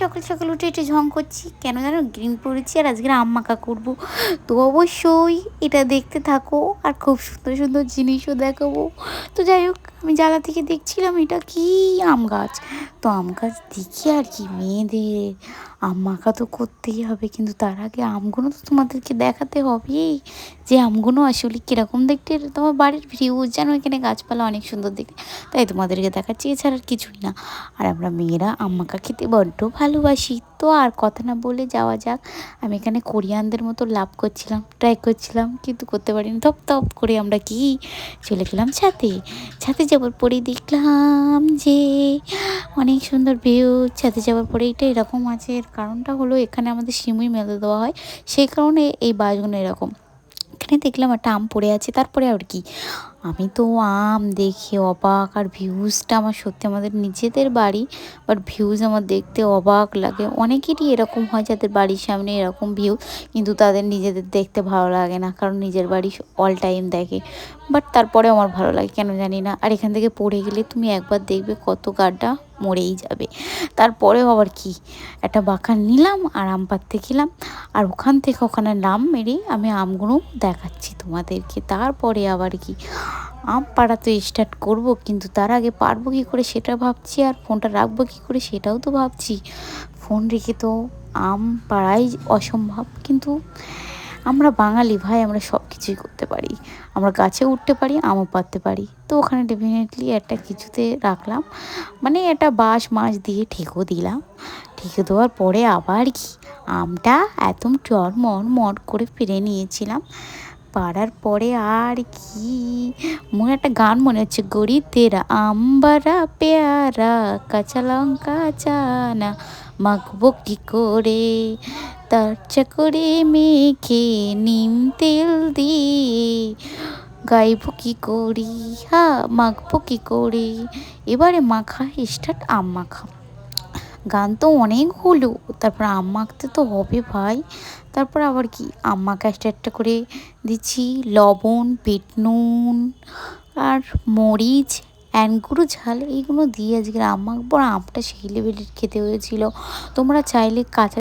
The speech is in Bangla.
সকাল সকাল উঠে একটু ঝং করছি, কেন জানো গ্রিন পরেছি আর আজকে আম মাখা করবো। তো অবশ্যই এটা দেখতে থাকো আর খুব সুন্দর সুন্দর জিনিসও দেখাবো। তো যাই হোক, আমি জ্বালা থেকে দেখছিলাম এটা কি আম গাছ। তো আম গাছ দেখি আর কি, মেয়েদের আম মাখা তো করতেই হবে, কিন্তু তার আগে আমগুলো তো তোমাদেরকে দেখাতে হবেই যে আমগুলো আসলে কীরকম দেখতে। তোমার বাড়ির ভিউজ যেন, এখানে গাছপালা অনেক সুন্দর দেখতে, তাই তোমাদেরকে দেখাচ্ছি, এছাড়া আর কিছুই না। আর আমরা মেয়েরা আম মাখা খেতে বড্ড ভালোবাসি। তো আর কথা না বলে যাওয়া যাক। আমি এখানে কোরিয়ানদের মতো লাভ করছিলাম, ট্রাই করছিলাম, কিন্তু করতে পারিনি। ধপ ধপ করে আমরা কি চলে গেলাম ছাদে। ছাদে যাওয়ার পরে দেখলাম যে অনেক সুন্দর ভিউ। ছাদে যাওয়ার পরে এটা এরকম আছে, এর কারণটা হলো এখানে আমাদের সিমুই মেলে দেওয়া হয়, সেই কারণে এই বাসগুলো এরকম। এখানে দেখলাম একটা আম পড়ে আছে, তারপরে আর কি আমি তো আম দেখে অবাক। আর ভিউজটা আমার সত্যি, আমাদের নিজেদের বাড়ি বাট ভিউজ আমার দেখতে অবাক লাগে। অনেকেরই এরকম হয় যাদের বাড়ির সামনে এরকম ভিউ, কিন্তু তাদের নিজেদের দেখতে ভালো লাগে না, কারণ নিজের বাড়ি অল টাইম দেখে। বাট তারপরে আমার ভালো লাগে কেন জানি না। আর এখান থেকে পড়ে গেলে তুমি একবার দেখবে কত গাড্ডা, মরেই যাবে। তারপরেও আবার কি, একটা বাঁকা নিলাম আর আম পাড়তে গেলাম, আর ওখান থেকে ওখানে নাম মেরে আমি আমগুলো দেখাচ্ছি তোমাদেরকে। তারপরে আবার কি, আম পাড়া তো স্টার্ট করব, কিন্তু তার আগে পারবো কী করে সেটা ভাবছি, আর ফোনটা রাখবো কী করে সেটাও তো ভাবছি। ফোন রেখে তো আম পাড়াই অসম্ভব, কিন্তু আমরা বাঙালি ভাই, আমরা সব কিছুই করতে পারি। আমরা গাছে উঠতে পারি, আমও পাড়তে পারি। তো ওখানে ডেফিনেটলি একটা কিছুতে রাখলাম, মানে একটা বাঁশ মাছ দিয়ে ঠেকো দিলাম। ঠেকে দেওয়ার পরে আবার কি, আমটা একদম চড়মড় করে পেরে নিয়েছিলাম। পাড়ার পরে আর কি, মনে একটা গান মনে হচ্ছে, গড়ি তেরা আম্বারা পেয়ারা কাঁচা লঙ্কা চানা মাখবো কি করে, তার চাকরে মেখে নিম তেল দিয়ে গাইবো কি করি, মাখবো কি করে। এবারে মাখা স্টার্ট, আম মাখা। গান তো অনেক হলো, তারপর আম মাখতে তো হবে ভাই। তারপর আবার কি, আম মাখা একটা করে দিচ্ছি লবণ, বিট নুন আর মরিচ অ্যান্ড গুঁড়ো ঝাল, এইগুলো দিয়ে আজকে আম মাখবো। আর আমটা সেই লেভেলের খেতে হয়েছিল। তোমরা চাইলে কাঁচা